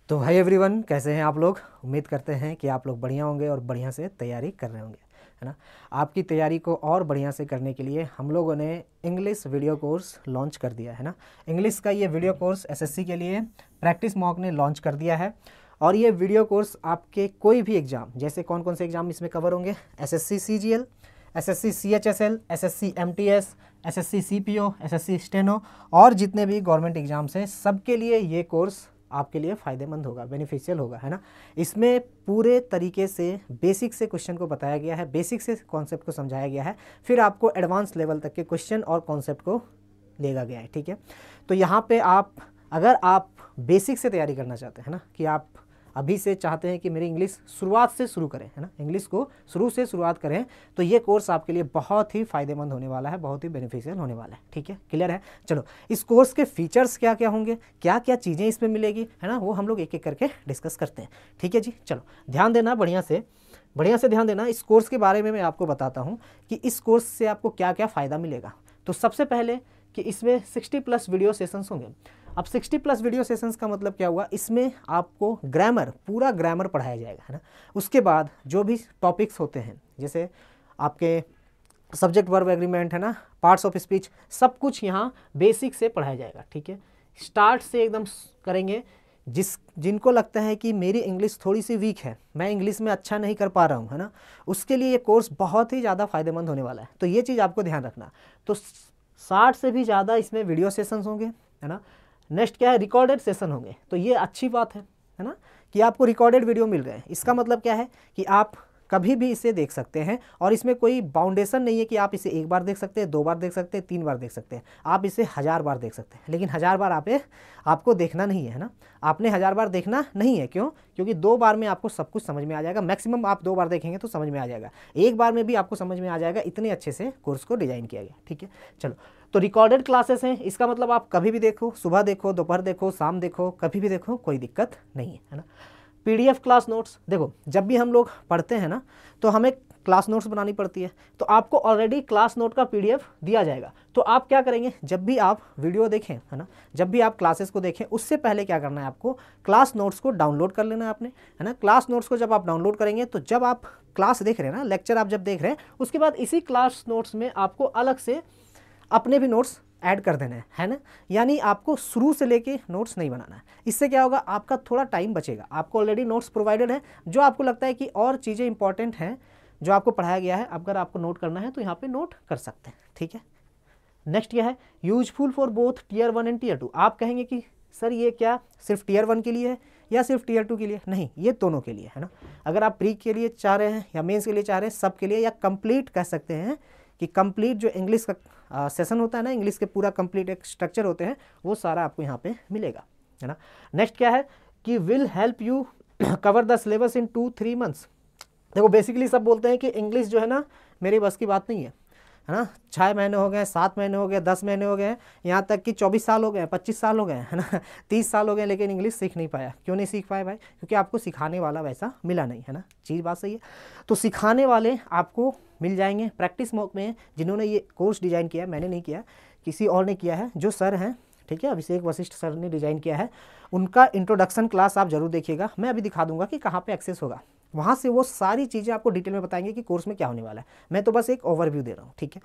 तो hi everyone, कैसे हैं आप लोग। उम्मीद करते हैं कि आप लोग बढ़िया होंगे और बढ़िया से तैयारी कर रहे होंगे, है ना। आपकी तैयारी को और बढ़िया से करने के लिए हम लोगों ने इंग्लिश वीडियो कोर्स लॉन्च कर दिया है ना। इंग्लिश का ये वीडियो कोर्स एसएससी के लिए प्रैक्टिस मॉक ने लॉन्च कर दिया है। और ये वीडियो कोर्स आपके कोई भी एग्ज़ाम, जैसे कौन कौन से एग्ज़ाम इसमें कवर होंगे, SSC CGL, SSC CHSL, SSC MTS, SSC CPO, SSC steno और जितने भी गवर्नमेंट एग्ज़ाम्स हैं, सबके लिए ये कोर्स आपके लिए फ़ायदेमंद होगा, बेनिफिशियल होगा, है ना। इसमें पूरे तरीके से बेसिक से क्वेश्चन को बताया गया है, बेसिक से कॉन्सेप्ट को समझाया गया है, फिर आपको एडवांस लेवल तक के क्वेश्चन और कॉन्सेप्ट को लेगा गया है, ठीक है। तो यहाँ पे अगर आप बेसिक से तैयारी करना चाहते हैं ना, कि आप अभी से चाहते हैं कि मेरी इंग्लिश शुरुआत से शुरू करें, है ना, इंग्लिश को शुरू से शुरुआत करें, तो ये कोर्स आपके लिए बहुत ही फ़ायदेमंद होने वाला है, बहुत ही बेनिफिशियल होने वाला है, ठीक है। क्लियर है। चलो, इस कोर्स के फीचर्स क्या क्या होंगे, क्या क्या चीज़ें इसमें मिलेगी, है ना, वो हम लोग एक एक करके डिस्कस करते हैं, ठीक है जी। चलो ध्यान देना, बढ़िया से ध्यान देना। इस कोर्स के बारे में मैं आपको बताता हूँ कि इस कोर्स से आपको क्या क्या फ़ायदा मिलेगा। तो सबसे पहले कि इसमें 60+ वीडियो सेशंस होंगे। अब 60+ वीडियो सेशंस का मतलब क्या हुआ, इसमें आपको ग्रामर, पूरा ग्रामर पढ़ाया जाएगा, है ना। उसके बाद जो भी टॉपिक्स होते हैं, जैसे आपके सब्जेक्ट वर्ब एग्रीमेंट, है ना, पार्ट्स ऑफ स्पीच, सब कुछ यहाँ बेसिक से पढ़ाया जाएगा, ठीक है। स्टार्ट से एकदम करेंगे। जिनको लगता है कि मेरी इंग्लिश थोड़ी सी वीक है, मैं इंग्लिश में अच्छा नहीं कर पा रहा हूँ, है ना, उसके लिए ये कोर्स बहुत ही ज़्यादा फ़ायदेमंद होने वाला है। तो ये चीज़ आपको ध्यान रखना। तो 60 से भी ज़्यादा इसमें वीडियो सेशंस होंगे, है ना। नेक्स्ट क्या है, रिकॉर्डेड सेशन होंगे। तो ये अच्छी बात है ना, कि आपको रिकॉर्डेड वीडियो मिल रहे हैं। इसका मतलब क्या है कि आप कभी भी इसे देख सकते हैं और इसमें कोई बाउंडेशन नहीं है कि आप इसे एक बार देख सकते हैं, 2 बार देख सकते हैं, 3 बार देख सकते हैं। आप इसे 1000 बार देख सकते हैं, लेकिन 1000 बार आपको देखना नहीं है ना। आपने 1000 बार देखना नहीं है। क्यों? क्योंकि 2 बार में आपको सब कुछ समझ में आ जाएगा। मैक्सिमम आप 2 बार देखेंगे तो समझ में आ जाएगा, 1 बार में भी आपको समझ में आ जाएगा। इतने अच्छे से कोर्स को डिज़ाइन किया गया, ठीक है। चलो, तो रिकॉर्डेड क्लासेस हैं, इसका मतलब आप कभी भी देखो, सुबह देखो, दोपहर देखो, शाम देखो, कभी भी देखो, कोई दिक्कत नहीं है ना। पीडीएफ क्लास नोट्स, देखो जब भी हम लोग पढ़ते हैं ना, तो हमें क्लास नोट्स बनानी पड़ती है। तो आपको ऑलरेडी क्लास नोट का पीडीएफ दिया जाएगा। तो आप क्या करेंगे, जब भी आप वीडियो देखें, है ना, जब भी आप क्लासेस को देखें, उससे पहले क्या करना है, आपको क्लास नोट्स को डाउनलोड कर लेना है आपने, है ना। क्लास नोट्स को जब आप डाउनलोड करेंगे, तो जब आप क्लास देख रहे हैं ना, लेक्चर आप जब देख रहे हैं, उसके बाद इसी क्लास नोट्स में आपको अलग से अपने भी नोट्स ऐड कर देना है ना। यानी आपको शुरू से लेके नोट्स नहीं बनाना है। इससे क्या होगा, आपका थोड़ा टाइम बचेगा। आपको ऑलरेडी नोट्स प्रोवाइडेड है। जो आपको लगता है कि और चीज़ें इंपॉर्टेंट हैं जो आपको पढ़ाया गया है, अगर आपको नोट करना है तो यहाँ पे नोट कर सकते हैं, ठीक है। नेक्स्ट क्या है, useful for both Tier 1 and Tier 2। आप कहेंगे कि सर ये क्या सिर्फ Tier 1 के लिए है या सिर्फ Tier 2 के लिए? नहीं, ये दोनों के लिए है ना। अगर आप प्री के लिए चाह रहे हैं या मेंस के लिए चाह रहे हैं, सब के लिए, या कंप्लीट कह सकते हैं कि कंप्लीट जो इंग्लिश का सेशन होता है ना, इंग्लिश के पूरा कंप्लीट एक स्ट्रक्चर होते हैं, वो सारा आपको यहाँ पे मिलेगा, है ना। नेक्स्ट क्या है कि will help you cover the syllabus in 2-3 months. देखो बेसिकली सब बोलते हैं कि इंग्लिश जो है ना मेरी बस की बात नहीं है ना। 6 महीने हो गए, 7 महीने हो गए, 10 महीने हो गए, यहाँ तक कि 24 साल हो गए, 25 साल हो गए, है ना, 30 साल हो गए, लेकिन इंग्लिश सीख नहीं पाया। क्यों नहीं सीख पाए भाई? क्योंकि आपको सिखाने वाला वैसा मिला नहीं, है ना। चीज़ बात सही है। तो सिखाने वाले आपको मिल जाएंगे प्रैक्टिस मॉक में। जिन्होंने ये कोर्स डिज़ाइन किया, मैंने नहीं किया, किसी और ने किया है, जो सर हैं, ठीक है, अभिषेक वशिष्ठ सर ने डिज़ाइन किया है। उनका इंट्रोडक्शन क्लास आप जरूर देखिएगा। मैं अभी दिखा दूंगा कि कहाँ पे एक्सेस होगा। वहाँ से वो सारी चीज़ें आपको डिटेल में बताएंगे कि कोर्स में क्या होने वाला है। मैं तो बस एक ओवरव्यू दे रहा हूँ, ठीक है।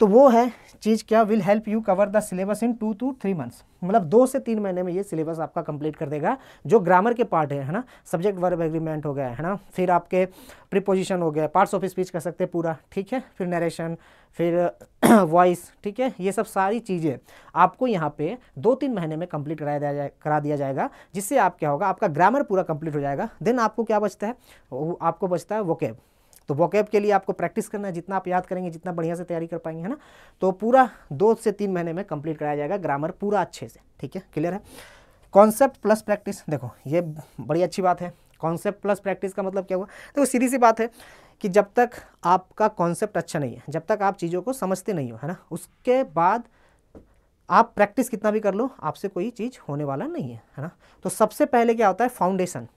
तो वो है चीज़ क्या, will help you cover the syllabus in 2-3 months. मतलब 2 से 3 महीने में ये सिलेबस आपका कंप्लीट कर देगा। जो ग्रामर के पार्ट है ना, सब्जेक्ट वर्ब एग्रीमेंट हो गया, है ना, फिर आपके प्रीपोजिशन हो गया, पार्ट्स ऑफ स्पीच कर सकते हैं पूरा, ठीक है, फिर नरेशन, फिर वॉइस, ठीक है, ये सब सारी चीज़ें आपको यहाँ पे 2-3 महीने में कंप्लीट करा दिया जाएगा। जिससे आप क्या होगा, आपका ग्रामर पूरा कंप्लीट हो जाएगा। देन आपको क्या बचता है, आपको बचता है वोकेब। तो वोकेब के लिए आपको प्रैक्टिस करना है। जितना आप याद करेंगे, जितना बढ़िया से तैयारी कर पाएंगे, है ना, तो पूरा 2 से 3 महीने में कंप्लीट कराया जाएगा ग्रामर पूरा अच्छे से, ठीक है। क्लियर है। कॉन्सेप्ट प्लस प्रैक्टिस, देखो ये बड़ी अच्छी बात है। कॉन्सेप्ट प्लस प्रैक्टिस का मतलब क्या हुआ, देखो सीधी सी बात है कि जब तक आपका कॉन्सेप्ट अच्छा नहीं है, जब तक आप चीज़ों को समझते नहीं हो, है ना, उसके बाद आप प्रैक्टिस कितना भी कर लो, आपसे कोई चीज़ होने वाला नहीं है ना। तो सबसे पहले क्या होता है, फाउंडेशन।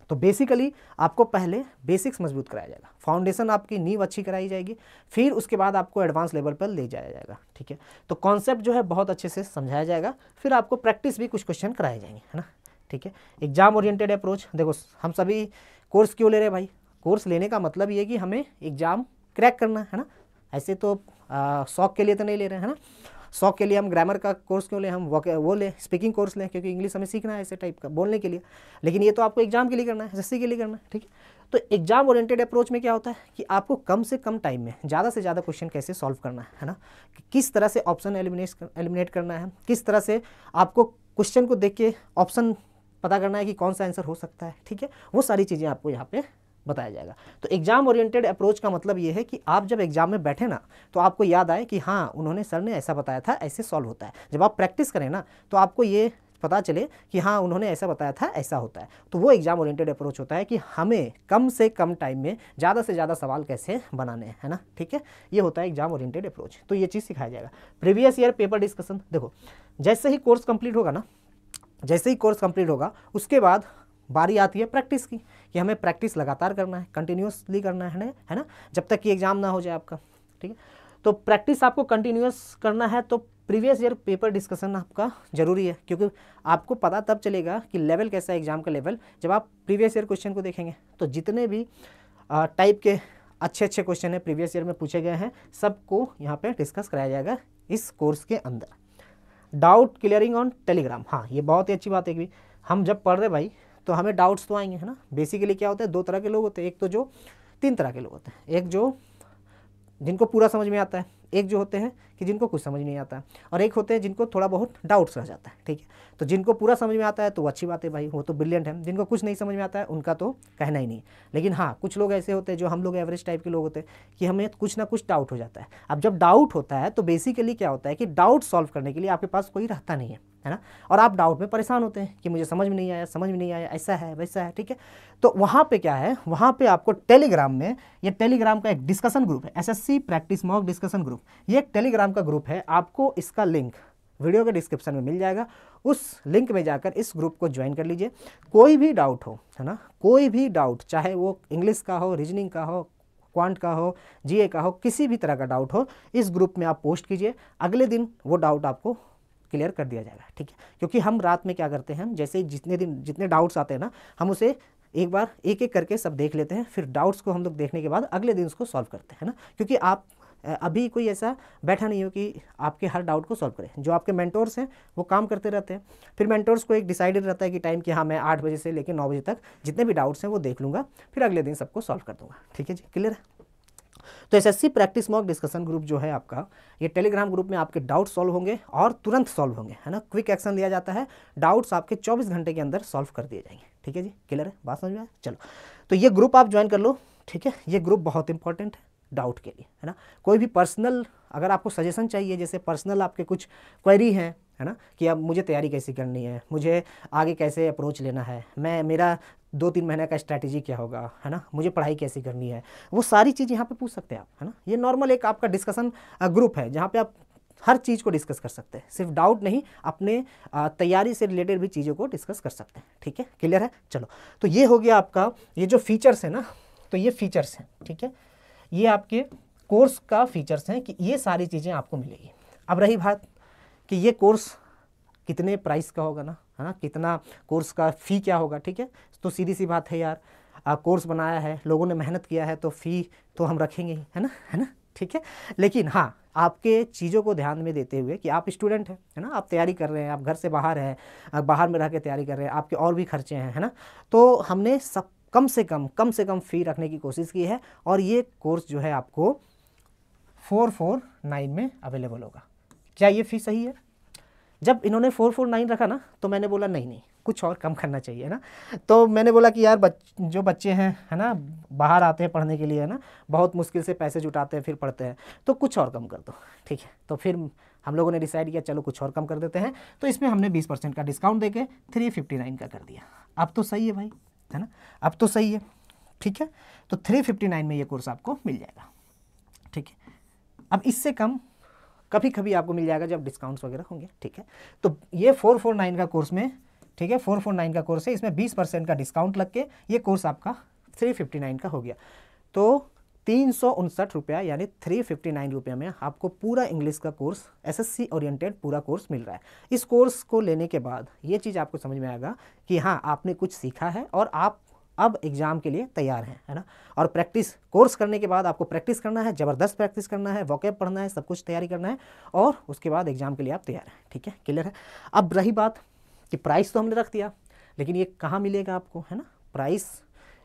तो बेसिकली आपको पहले बेसिक्स मजबूत कराया जाएगा, फाउंडेशन आपकी नींव अच्छी कराई जाएगी, फिर उसके बाद आपको एडवांस लेवल पर ले जाया जाएगा, ठीक है। तो कॉन्सेप्ट जो है बहुत अच्छे से समझाया जाएगा, फिर आपको प्रैक्टिस भी कुछ क्वेश्चन कराए जाएंगे, है ना। ठीक है। एग्जाम ओरिएंटेड अप्रोच, देखो हम सभी कोर्स क्यों ले रहे हैं भाई? कोर्स लेने का मतलब ये कि हमें एग्जाम क्रैक करना है ना, ऐसे तो शौक के लिए तो नहीं ले रहे हैं, है ना। शौक के लिए हम ग्रामर का कोर्स क्यों लें, हम वो ले स्पीकिंग कोर्स लें, क्योंकि इंग्लिश हमें सीखना है ऐसे टाइप का बोलने के लिए। लेकिन ये तो आपको एग्जाम के लिए करना है, एसएससी के लिए करना है, ठीक है। तो एग्जाम ओरिएंटेड अप्रोच में क्या होता है कि आपको कम से कम टाइम में ज़्यादा से ज़्यादा क्वेश्चन कैसे सॉल्व करना है ना, कि किस तरह से ऑप्शन एलिमिनेट करना है, किस तरह से आपको क्वेश्चन को देख के ऑप्शन पता करना है कि कौन सा आंसर हो सकता है, ठीक है। वो सारी चीज़ें आपको यहाँ पे बताया जाएगा। तो एग्जाम ओरिएंटेड अप्रोच का मतलब ये है कि आप जब एग्जाम में बैठे ना तो आपको याद आए कि हाँ उन्होंने सर ने ऐसा बताया था, ऐसे सॉल्व होता है। जब आप प्रैक्टिस करें ना तो आपको ये पता चले कि हाँ उन्होंने ऐसा बताया था, ऐसा होता है। तो वो एग्जाम ओरिएंटेड अप्रोच होता है कि हमें कम से कम टाइम में ज़्यादा से ज़्यादा सवाल कैसे बनाने हैं, है ना, ठीक है। ये होता है एग्जाम ओरिएंटेड अप्रोच। तो ये चीज़ सिखाया जाएगा। प्रीवियस ईयर पेपर डिस्कशन, देखो जैसे ही कोर्स कंप्लीट होगा ना, जैसे ही कोर्स कंप्लीट होगा उसके बाद बारी आती है प्रैक्टिस की, कि हमें प्रैक्टिस लगातार करना है, कंटिन्यूसली करना है ना, जब तक कि एग्जाम ना हो जाए आपका, ठीक है। तो प्रैक्टिस आपको कंटिन्यूस करना है, तो प्रीवियस ईयर पेपर डिस्कशन आपका ज़रूरी है, क्योंकि आपको पता तब चलेगा कि लेवल कैसा है एग्जाम का लेवल, जब आप प्रीवियस ईयर क्वेश्चन को देखेंगे। तो जितने भी टाइप के अच्छे क्वेश्चन है प्रीवियस ईयर में पूछे गए हैं, सबको यहाँ पे डिस्कस कराया जाएगा इस कोर्स के अंदर। डाउट क्लियरिंग ऑन टेलीग्राम, हाँ ये बहुत ही अच्छी बात है कि हम जब पढ़ रहे भाई तो हमें डाउट्स तो आएंगे, है ना। बेसिकली क्या होता है, दो तरह के लोग होते हैं, एक तो जो 3 तरह के लोग होते हैं, एक जो जिनको पूरा समझ में आता है, एक जो होते हैं कि जिनको कुछ समझ नहीं आता है, और एक होते हैं जिनको थोड़ा बहुत डाउट्स रह जाता है, ठीक है। तो जिनको पूरा समझ में आता है तो अच्छी बात है भाई, वो तो ब्रिलियंट है। जिनको कुछ नहीं समझ में आता है उनका तो कहना ही नहीं। लेकिन हाँ कुछ लोग ऐसे होते हैं जो हम लोग एवरेज टाइप के लोग होते हैं कि हमें कुछ ना कुछ डाउट हो जाता है। अब जब डाउट होता है तो बेसिकली क्या होता है कि डाउट सॉल्व करने के लिए आपके पास कोई रहता नहीं है ना, और आप डाउट में परेशान होते हैं कि मुझे समझ में नहीं आया, ऐसा है वैसा है, ठीक है। तो वहाँ पे क्या है, वहाँ पे आपको टेलीग्राम में, ये टेलीग्राम का एक डिस्कशन ग्रुप है, SSC practice mock discussion group, ये एक टेलीग्राम का ग्रुप है। आपको इसका लिंक वीडियो के डिस्क्रिप्शन में मिल जाएगा, उस लिंक में जाकर इस ग्रुप को ज्वाइन कर लीजिए। कोई भी डाउट हो, है ना, कोई भी डाउट, चाहे वो इंग्लिश का हो, रीजनिंग का हो, क्वांट का हो, जीए का हो, किसी भी तरह का डाउट हो, इस ग्रुप में आप पोस्ट कीजिए, अगले दिन वो डाउट आपको क्लियर कर दिया जाएगा, ठीक है। क्योंकि हम रात में क्या करते हैं, जैसे जितने डाउट्स आते हैं ना, हम उसे एक बार एक एक करके सब देख लेते हैं, फिर डाउट्स को हम लोग देखने के बाद अगले दिन उसको सॉल्व करते हैं ना। क्योंकि आप अभी कोई ऐसा बैठा नहीं हो कि आपके हर डाउट को सॉल्व करें। जो आपके मेंटोर्स हैं वो काम करते रहते हैं, फिर मेंटोर्स को एक डिसाइडेड रहता है कि टाइम कि हाँ मैं 8 बजे से लेकर 9 बजे तक जितने भी डाउट्स हैं वो देख लूँगा, फिर अगले दिन सबको सॉल्व कर दूँगा, ठीक है जी, क्लियर है। तो SSC practice mock discussion group जो है आपका, ये टेलीग्राम ग्रुप में आपके डाउट सॉल्व होंगे और तुरंत सॉल्व होंगे, है ना। क्विक एक्शन लिया जाता है, डाउट्स आपके 24 घंटे के अंदर सॉल्व कर दिए जाएंगे, ठीक है जी, क्लियर है, बात समझ में आया। चलो तो ये ग्रुप आप ज्वाइन कर लो, ठीक है। ये ग्रुप बहुत इंपॉर्टेंट है डाउट के लिए, है ना। कोई भी पर्सनल अगर आपको सजेशन चाहिए, जैसे पर्सनल आपके कुछ क्वेरी हैं, है ना, कि अब मुझे तैयारी कैसी करनी है, मुझे आगे कैसे अप्रोच लेना है, मेरा 2-3 महीने का स्ट्रैटेजी क्या होगा, है ना, मुझे पढ़ाई कैसी करनी है, वो सारी चीज़ यहाँ पे पूछ सकते हैं आप, है ना। ये नॉर्मल एक आपका डिस्कशन ग्रुप है जहाँ पे आप हर चीज़ को डिस्कस कर सकते हैं, सिर्फ डाउट नहीं, अपने तैयारी से रिलेटेड भी चीज़ों को डिस्कस कर सकते हैं, ठीक है, क्लियर है। चलो तो ये हो गया आपका, ये जो फीचर्स है ना, तो ये फीचर्स हैं, ठीक है, ये आपके कोर्स का फीचर्स हैं कि ये सारी चीज़ें आपको मिलेगी। अब रही बात कि ये कोर्स कितने प्राइस का होगा ना, है ना, कितना कोर्स का फ़ी क्या होगा, ठीक है। तो सीधी सी बात है यार, कोर्स बनाया है, लोगों ने मेहनत किया है, तो फ़ी तो हम रखेंगे ही, है ना, ठीक है। लेकिन हाँ आपके चीज़ों को ध्यान में देते हुए कि आप स्टूडेंट हैं, है ना, आप तैयारी कर रहे हैं, आप घर से बाहर हैं, बाहर में रह के तैयारी कर रहे हैं, आपके और भी खर्चे हैं, है ना, तो हमने सब कम से कम फ़ी रखने की कोशिश की है। और ये कोर्स जो है आपको 449 में अवेलेबल होगा। क्या ये फ़ी सही है? जब इन्होंने 449 रखा ना तो मैंने बोला नहीं कुछ और कम करना चाहिए, है ना। तो मैंने बोला कि यार जो बच्चे हैं, है ना, बाहर आते हैं पढ़ने के लिए, है ना, बहुत मुश्किल से पैसे जुटाते हैं फिर पढ़ते हैं, तो कुछ और कम कर दो, ठीक है। तो फिर हम लोगों ने डिसाइड किया चलो कुछ और कम कर देते हैं, तो इसमें हमने 20% का डिस्काउंट देके 359 का कर दिया। अब तो सही है भाई, है ना, अब तो सही है, ठीक है। तो 359 में ये कोर्स आपको मिल जाएगा, ठीक है। अब इससे कम कभी कभी आपको मिल जाएगा जब डिस्काउंट्स वगैरह होंगे, ठीक है। तो ये 449 का कोर्स में, ठीक है, 449 का कोर्स है, इसमें 20% का डिस्काउंट लग के ये कोर्स आपका 359 का हो गया। तो ₹359 यानी 359 रुपये में आपको पूरा इंग्लिश का कोर्स एसएससी ओरिएंटेड पूरा कोर्स मिल रहा है। इस कोर्स को लेने के बाद ये चीज़ आपको समझ में आएगा कि हाँ आपने कुछ सीखा है और आप अब एग्ज़ाम के लिए तैयार हैं, है ना। और प्रैक्टिस कोर्स करने के बाद आपको प्रैक्टिस करना है, ज़बरदस्त प्रैक्टिस करना है, वोकैब पढ़ना है, सब कुछ तैयारी करना है और उसके बाद एग्ज़ाम के लिए आप तैयार हैं। ठीक है, क्लियर है। अब रही बात कि प्राइस तो हमने रख दिया, लेकिन ये कहाँ मिलेगा आपको, है ना। प्राइस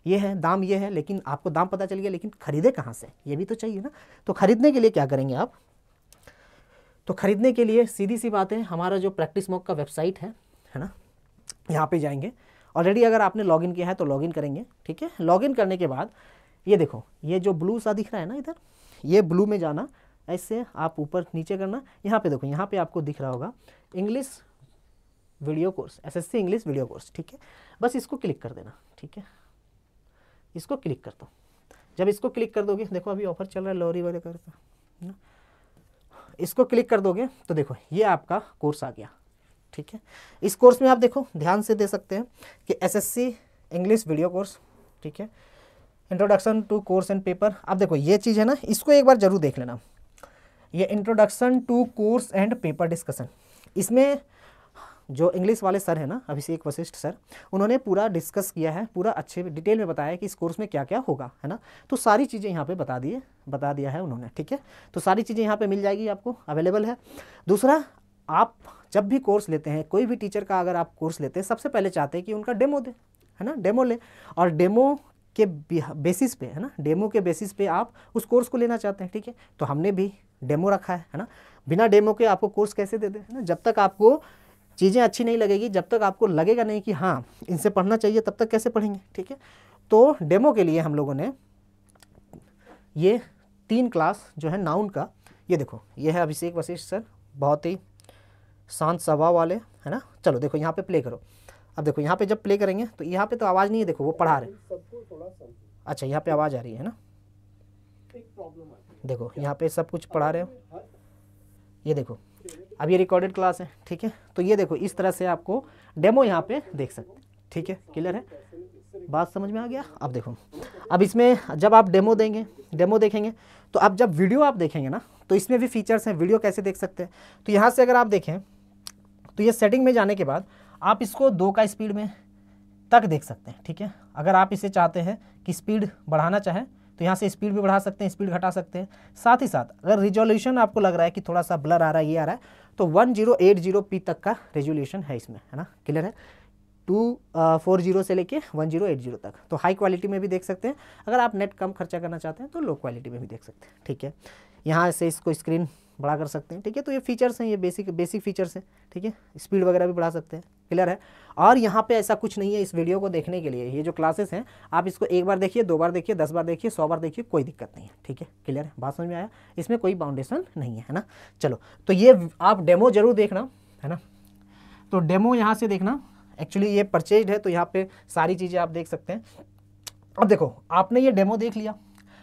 ये है, दाम ये है, लेकिन आपको दाम पता चल गया, लेकिन खरीदे कहाँ से ये भी तो चाहिए ना। तो खरीदने के लिए क्या करेंगे आप, तो खरीदने के लिए सीधी सी बात है, हमारा जो प्रैक्टिस मॉक का वेबसाइट है ना, यहाँ पे जाएंगे। ऑलरेडी अगर आपने लॉगिन किया है तो लॉगिन करेंगे। ठीक है, लॉगिन करने के बाद ये देखो, ये जो ब्लू सा दिख रहा है ना इधर, ये ब्लू में जाना, ऐसे आप ऊपर नीचे करना। यहाँ पे देखो, यहाँ पे आपको दिख रहा होगा English video course, SSC English video course. ठीक है, बस इसको क्लिक कर देना। ठीक है, इसको क्लिक कर दो। जब इसको क्लिक कर दोगे, देखो अभी ऑफर चल रहा है लोरी वगैरह का ना, इसको क्लिक कर दोगे तो देखो ये आपका कोर्स आ गया। ठीक है, इस कोर्स में आप देखो ध्यान से दे सकते हैं कि एसएससी इंग्लिश वीडियो कोर्स। ठीक है, introduction to course and paper. आप देखो ये चीज़ है ना, इसको एक बार जरूर देख लेना। ये introduction to course and paper discussion, इसमें जो इंग्लिश वाले सर हैं ना, अभिषेक वशिष्ठ सर, उन्होंने पूरा डिस्कस किया है, पूरा अच्छे डिटेल में बताया कि इस कोर्स में क्या क्या होगा, है ना। तो सारी चीज़ें यहाँ पे बता दिया है उन्होंने। ठीक है, तो सारी चीज़ें यहाँ पे मिल जाएगी, आपको अवेलेबल है। दूसरा, आप जब भी कोर्स लेते हैं, कोई भी टीचर का अगर आप कोर्स लेते हैं, सबसे पहले चाहते हैं कि उनका डेमो दे, है ना, डेमो ले, और डेमो के बेसिस पे, है ना, डेमो के बेसिस पे आप उस कोर्स को लेना चाहते हैं। ठीक है, तो हमने भी डेमो रखा है ना। बिना डेमो के आपको कोर्स कैसे दे दें, है ना। जब तक आपको चीज़ें अच्छी नहीं लगेगी, जब तक आपको लगेगा नहीं कि हाँ इनसे पढ़ना चाहिए, तब तक कैसे पढ़ेंगे। ठीक है, तो डेमो के लिए हम लोगों ने ये 3 क्लास जो है नाउन का, ये देखो, ये है अभिषेक वशिष्ठ सर, बहुत ही शांत स्वभाव वाले, है ना। चलो देखो यहाँ पे प्ले करो। अब देखो यहाँ पे जब प्ले करेंगे तो यहाँ पे तो आवाज़ नहीं है, देखो वो पढ़ा रहे। अच्छा, यहाँ पे आवाज़ आ रही है ना, देखो यहाँ पे सब कुछ पढ़ा रहे हो, ये देखो अब ये रिकॉर्डेड क्लास है। ठीक है, तो ये देखो इस तरह से आपको डेमो यहाँ पे देख सकते हैं। ठीक है, क्लियर है, बात समझ में आ गया। अब देखो, अब इसमें जब आप डेमो देखेंगे, तो अब जब वीडियो आप देखेंगे ना, तो इसमें भी फीचर्स हैं, वीडियो कैसे देख सकते हैं। तो यहाँ से अगर आप देखें तो ये सेटिंग में जाने के बाद आप इसको 2 का स्पीड में तक देख सकते हैं। ठीक है, अगर आप इसे चाहते हैं कि स्पीड बढ़ाना चाहें तो यहाँ से स्पीड भी बढ़ा सकते हैं, स्पीड घटा सकते हैं। साथ ही साथ अगर रिजोल्यूशन आपको लग रहा है कि थोड़ा सा ब्लर आ रहा है, ये आ रहा है, तो 1080p तक का रेजोल्यूशन है इसमें, है ना, क्लियर है। 240 से लेके 1080 तक, तो हाई क्वालिटी में भी देख सकते हैं। अगर आप नेट कम खर्चा करना चाहते हैं तो लो क्वालिटी में भी देख सकते हैं। ठीक है, यहाँ से इसको स्क्रीन बड़ा कर सकते हैं। ठीक है, तो ये फीचर्स हैं, ये बेसिक फीचर्स हैं। ठीक है, स्पीड वगैरह भी बढ़ा सकते हैं, क्लियर है। और यहाँ पे ऐसा कुछ नहीं है इस वीडियो को देखने के लिए, ये जो क्लासेस हैं आप इसको 1 बार देखिए, 2 बार देखिए, 10 बार देखिए, 100 बार देखिए, कोई दिक्कत नहीं है। ठीक है, क्लियर है, बात समझ में आया, इसमें कोई बाउंडेशन नहीं है ना। चलो, तो ये आप डेमो जरूर देखना, है ना। तो डेमो यहाँ से देखना, एक्चुअली ये परचेज्ड है, तो यहाँ पे सारी चीज़ें आप देख सकते हैं। अब देखो, आपने ये डेमो देख लिया,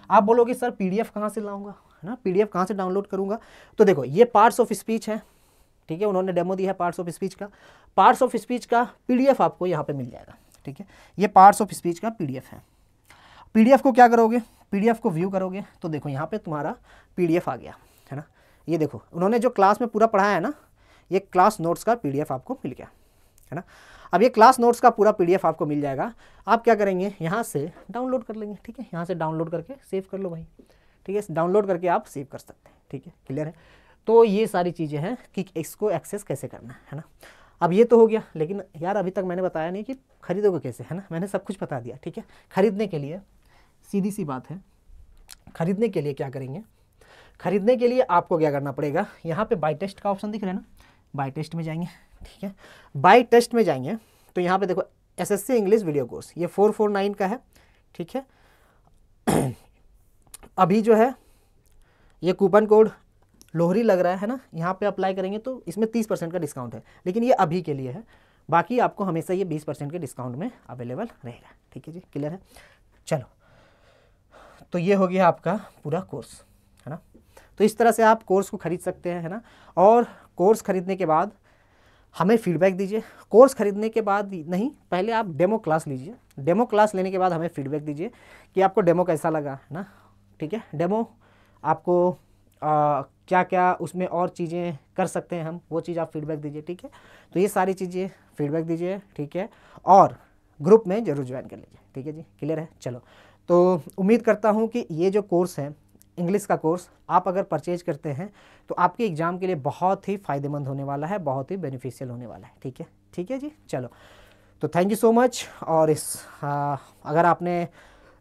आप बोलोगे सर PDF कहाँ से लाऊंगा, है ना, PDF कहाँ से डाउनलोड करूँगा। तो देखो ये पार्ट्स ऑफ स्पीच है। ठीक है, उन्होंने डेमो दिया है पार्ट्स ऑफ स्पीच का। पार्ट्स ऑफ स्पीच का PDF आपको यहाँ पे मिल जाएगा। ठीक है, ये पार्ट्स ऑफ स्पीच का PDF है। PDF को क्या करोगे, PDF को व्यू करोगे तो देखो यहाँ पे तुम्हारा PDF आ गया, है ना। ये देखो उन्होंने जो क्लास में पूरा पढ़ाया है ना, ये क्लास नोट्स का PDF आपको मिल गया, है ना। अब ये क्लास नोट्स का पूरा PDF आपको मिल जाएगा। आप क्या करेंगे, यहाँ से डाउनलोड कर लेंगे। ठीक है, यहाँ से डाउनलोड करके सेव कर लो भाई। ठीक है, डाउनलोड करके आप सेव कर सकते हैं। ठीक है, क्लियर है। तो ये सारी चीज़ें हैं कि इसको एक्सेस कैसे करना है ना। अब ये तो हो गया, लेकिन यार अभी तक मैंने बताया नहीं कि खरीदोगे कैसे, है ना। मैंने सब कुछ बता दिया। ठीक है, खरीदने के लिए सीधी सी बात है, खरीदने के लिए क्या करेंगे, खरीदने के लिए आपको क्या करना पड़ेगा, यहाँ पे बाय टेस्ट का ऑप्शन दिख रहा है ना, बाय टेस्ट में जाएंगे। ठीक है, बाय टेस्ट में जाएंगे तो यहाँ पे देखो एसएससी इंग्लिश वीडियो कोर्स, ये 449 का है। ठीक है, अभी जो है ये कूपन कोड लोहरी लग रहा है ना, यहाँ पे अप्लाई करेंगे तो इसमें 30% का डिस्काउंट है, लेकिन ये अभी के लिए है, बाकी आपको हमेशा ये 20% के डिस्काउंट में अवेलेबल रहेगा। ठीक है जी, क्लियर है। चलो, तो ये हो गया आपका पूरा कोर्स, है ना। तो इस तरह से आप कोर्स को खरीद सकते हैं, है ना। और कोर्स खरीदने के बाद हमें फीडबैक दीजिए। कोर्स खरीदने के बाद नहीं, पहले आप डेमो क्लास लीजिए, डेमो क्लास लेने के बाद हमें फीडबैक दीजिए कि आपको डेमो कैसा लगा, है ना। ठीक है। डेमो आपको क्या क्या उसमें और चीज़ें कर सकते हैं हम, वो चीज़ आप फीडबैक दीजिए, ठीक है। तो ये सारी चीज़ें फीडबैक दीजिए, ठीक है, और ग्रुप में ज़रूर ज्वाइन कर लीजिए, ठीक है जी। क्लियर है? चलो, तो उम्मीद करता हूँ कि ये जो कोर्स है इंग्लिश का कोर्स आप अगर परचेज करते हैं तो आपके एग्ज़ाम के लिए बहुत ही फ़ायदेमंद होने वाला है, बहुत ही बेनिफिशियल होने वाला है, ठीक है। ठीक है जी। चलो, तो थैंक यू सो मच। और अगर आपने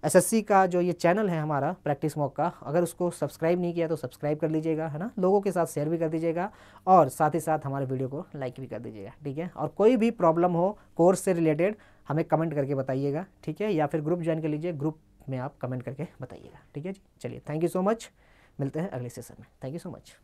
एसएससी का जो ये चैनल है हमारा प्रैक्टिस मॉक का, अगर उसको सब्सक्राइब नहीं किया तो सब्सक्राइब कर लीजिएगा, है ना। लोगों के साथ शेयर भी कर दीजिएगा और साथ ही साथ हमारे वीडियो को लाइक भी कर दीजिएगा, ठीक है। और कोई भी प्रॉब्लम हो कोर्स से रिलेटेड हमें कमेंट करके बताइएगा, ठीक है, या फिर ग्रुप ज्वाइन कर लीजिए, ग्रुप में आप कमेंट करके बताइएगा, ठीक है जी। चलिए, थैंक यू सो मच, मिलते हैं अगले सेशन में। Thank you so much.